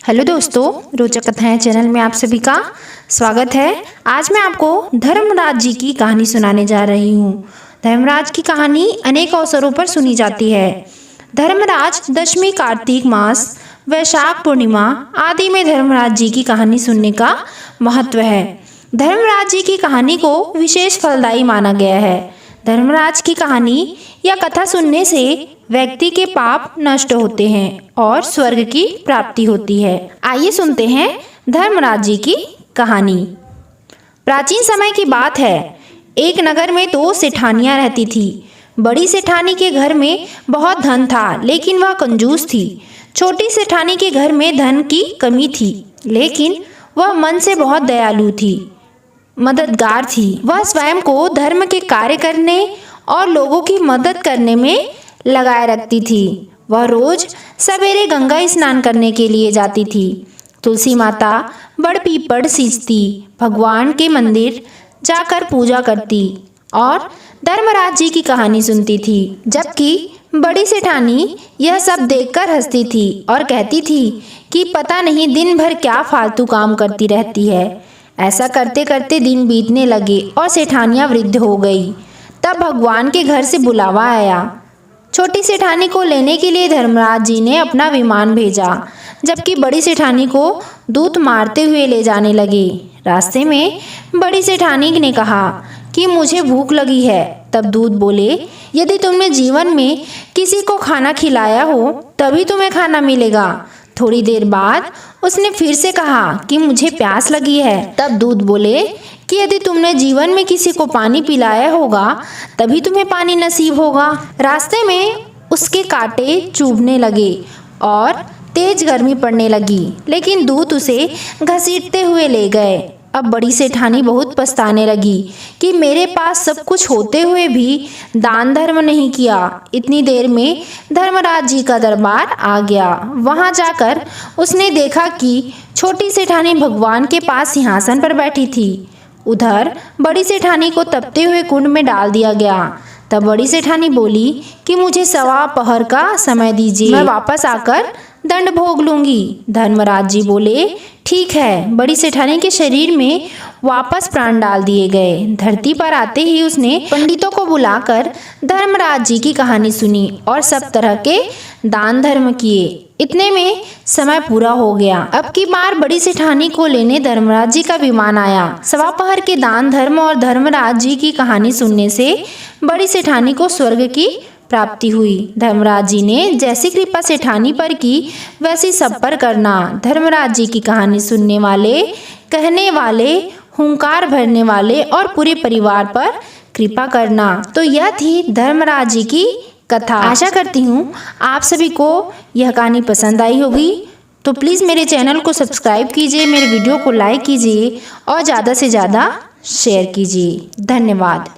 Hello दोस्तों, रोचक कथाएं चैनल में आप सभी का स्वागत है। आज मैं आपको धर्मराज जी की कहानी सुनाने जा रही हूँ। धर्मराज की कहानी अनेक अवसरों पर सुनी जाती है। धर्मराज दशमी, कार्तिक मास, वैशाख पूर्णिमा आदि में धर्मराज जी की कहानी सुनने का महत्व है। धर्मराज जी की कहानी को विशेष फलदायी माना गया है। धर्मराज की कहानी या कथा सुनने से व्यक्ति के पाप नष्ट होते हैं और स्वर्ग की प्राप्ति होती है। आइए सुनते हैं धर्मराज जी की कहानी। प्राचीन समय की बात है। एक नगर में 2 सेठानियां रहती थी। बड़ी सेठानी के घर में बहुत धन था, लेकिन वह कंजूस थी। छोटी सेठानी के घर में धन की कमी थी, लेकिन वह मन से बहुत दयालु थी, मददगार थी। वह स्वयं को धर्म के कार्य करने और लोगों की मदद करने में लगाए रखती थी। वह रोज सवेरे गंगा स्नान करने के लिए जाती थी। तुलसी माता, बड़ पीपड़ सींचती, भगवान के मंदिर जाकर पूजा करती और धर्मराज जी की कहानी सुनती थी। जबकि बड़ी सेठानी यह सब देखकर हंसती थी और कहती थी कि पता नहीं दिन भर क्या फालतू काम करती रहती है। ऐसा करते करते दिन बीतने लगे और सेठानियां वृद्ध हो गई। तब भगवान के घर से बुलावा आया। छोटी सेठानी को लेने के लिए धर्मराज जी ने अपना विमान भेजा, जबकि बड़ी सेठानी को दूत मारते हुए ले जाने लगे। रास्ते में बड़ी सेठानी ने कहा कि मुझे भूख लगी है। तब दूत बोले, यदि तुमने जीवन में किसी को खाना खिलाया हो तभी तुम्हें खाना मिलेगा। थोड़ी देर बाद उसने फिर से कहा कि मुझे प्यास लगी है। तब दूत बोले कि यदि तुमने जीवन में किसी को पानी पिलाया होगा तभी तुम्हें पानी नसीब होगा। रास्ते में उसके कांटे चुभने लगे और तेज गर्मी पड़ने लगी, लेकिन दूत उसे घसीटते हुए ले गए। अब बड़ी सेठानी बहुत पछताने लगी कि मेरे पास सब कुछ होते हुए भी दान धर्म नहीं किया। इतनी देर में धर्मराज जी का दरबार आ गया। वहां जाकर उसने देखा कि छोटी सेठानी भगवान के पास सिंहासन पर बैठी थी। उधर बड़ी सेठानी को तपते हुए कुंड में डाल दिया गया। तब बड़ी सेठानी बोली कि मुझे 1.25 पहर का समय दीजिए, मैं वापस आकर दंड भोग लूंगी। धर्मराज जी बोले, ठीक है। बड़ी सेठानी के शरीर में वापस प्राण डाल दिए गए। धरती पर आते ही उसने पंडितों को बुलाकर धर्मराज जी की कहानी सुनी और सब तरह के दान धर्म किए। इतने में समय पूरा हो गया। अब की बार बड़ी सेठानी को लेने धर्मराज जी का विमान आया। 1.25 पहर के दान धर्म और धर्मराज जी की कहानी सुनने से बड़ी सेठानी को स्वर्ग की प्राप्ति हुई। धर्मराज जी ने जैसी कृपा सेठानी पर की वैसी सब पर करना। धर्मराज जी की कहानी सुनने वाले, कहने वाले, हुंकार भरने वाले और पूरे परिवार पर कृपा करना। तो यह थी धर्मराज जी की कथा। आशा करती हूँ आप सभी को यह कहानी पसंद आई होगी। तो प्लीज़ मेरे चैनल को सब्सक्राइब कीजिए, मेरे वीडियो को लाइक कीजिए और ज़्यादा से ज़्यादा शेयर कीजिए। धन्यवाद।